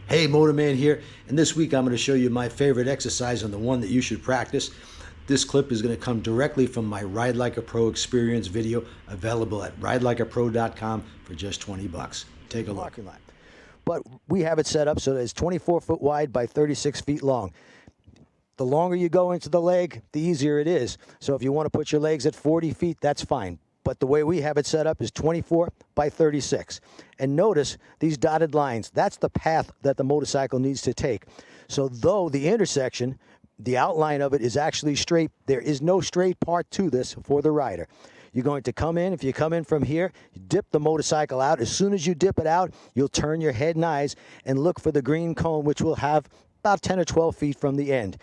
Hey, Motorman here, and this week I'm going to show you my favorite exercise and the one that you should practice. This clip is going to come directly from my Ride Like a Pro experience video available at ridelikeapro.com for just 20 bucks. Take a look. But we have it set up so that it's 24 foot wide by 36 feet long. The longer you go into the leg, the easier it is. So if you want to put your legs at 40 feet, that's fine. But the way we have it set up is 24 by 36. And notice these dotted lines. That's the path that the motorcycle needs to take. So though the intersection, the outline of it is actually straight, there is no straight part to this for the rider. You're going to come in. If you come in from here, you dip the motorcycle out. As soon as you dip it out, you'll turn your head and eyes and look for the green cone, which will have about 10 or 12 feet from the end.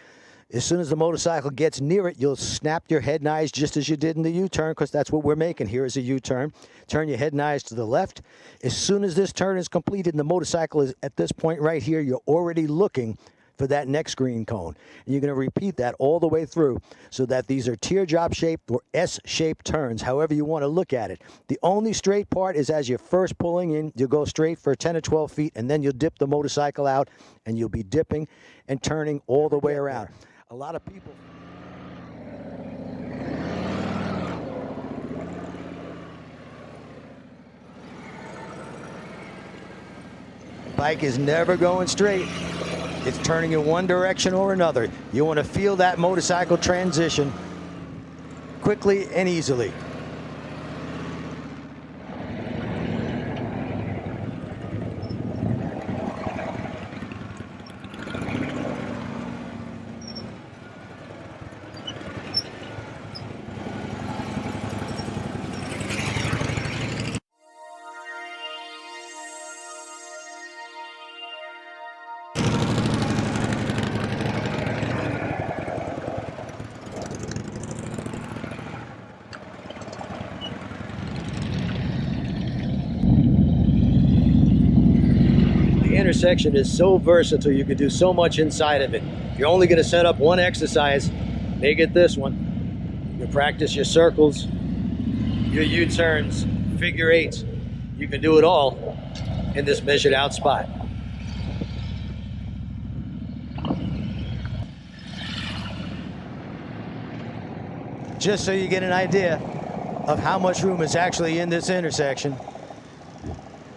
As soon as the motorcycle gets near it, you'll snap your head and eyes just as you did in the U-turn, because that's what we're making here is a U-turn. Turn your head and eyes to the left. As soon as this turn is completed and the motorcycle is at this point right here, you're already looking for that next green cone. And you're going to repeat that all the way through so that these are teardrop-shaped or S-shaped turns, however you want to look at it. The only straight part is as you're first pulling in, you'll go straight for 10 or 12 feet, and then you'll dip the motorcycle out, and you'll be dipping and turning all the way around. A lot of people... Bike is never going straight. It's turning in one direction or another. You want to feel that motorcycle transition quickly and easily. Intersection is so versatile. You can do so much inside of it. If you're only going to set up one exercise, make it this one. You can practice your circles, your U-turns, figure eights. You can do it all in this measured out spot. Just so you get an idea of how much room is actually in this intersection,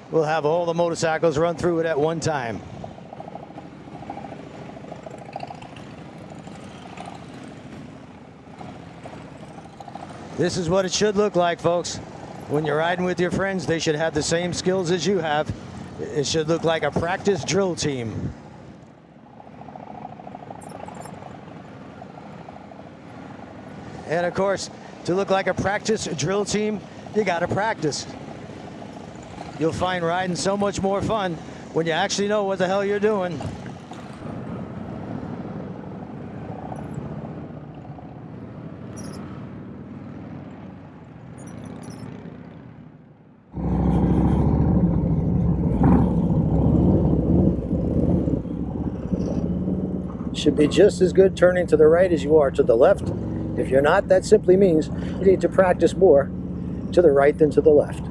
we'll have all the motorcycles run through it at one time. This is what it should look like, folks. When you're riding with your friends, they should have the same skills as you have. It should look like a practice drill team. And of course, to look like a practice drill team, you gotta practice. You'll find riding so much more fun when you actually know what the hell you're doing. Should be just as good turning to the right as you are to the left. If you're not, that simply means you need to practice more to the right than to the left.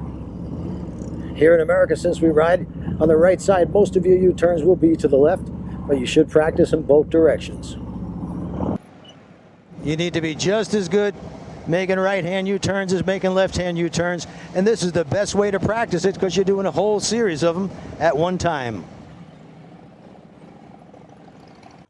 Here in America, since we ride on the right side, most of your U-turns will be to the left, but you should practice in both directions. You need to be just as good making right-hand U-turns as making left-hand U-turns, and this is the best way to practice it because you're doing a whole series of them at one time.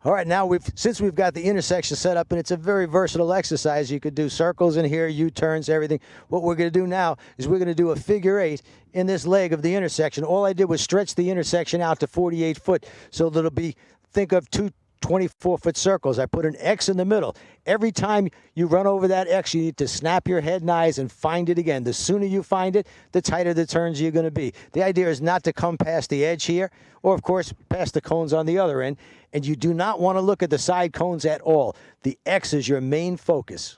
All right, now since we've got the intersection set up, and it's a very versatile exercise, you could do circles in here, U-turns, everything. What we're going to do now is we're going to do a figure eight in this leg of the intersection. All I did was stretch the intersection out to 48 foot, so that it'll be, think of two 24-foot circles. I put an X in the middle. Every time you run over that X, you need to snap your head and eyes and find it again. The sooner you find it, the tighter the turns you're going to be. The idea is not to come past the edge here, or of course past the cones on the other end, and you do not want to look at the side cones at all. The X is your main focus.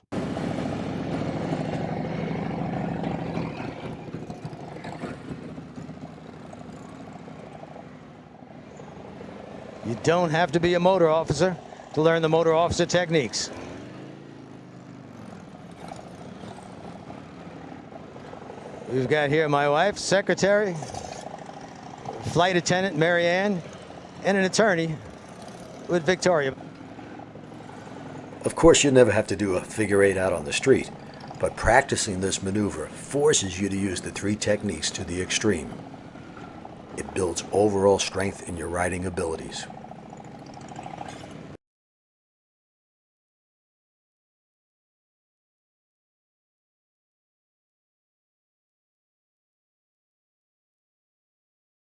You don't have to be a motor officer to learn the motor officer techniques. We've got here my wife, secretary, flight attendant Mary Ann, and an attorney with Victoria. Of course, you never have to do a figure eight out on the street, but practicing this maneuver forces you to use the three techniques to the extreme. It builds overall strength in your riding abilities.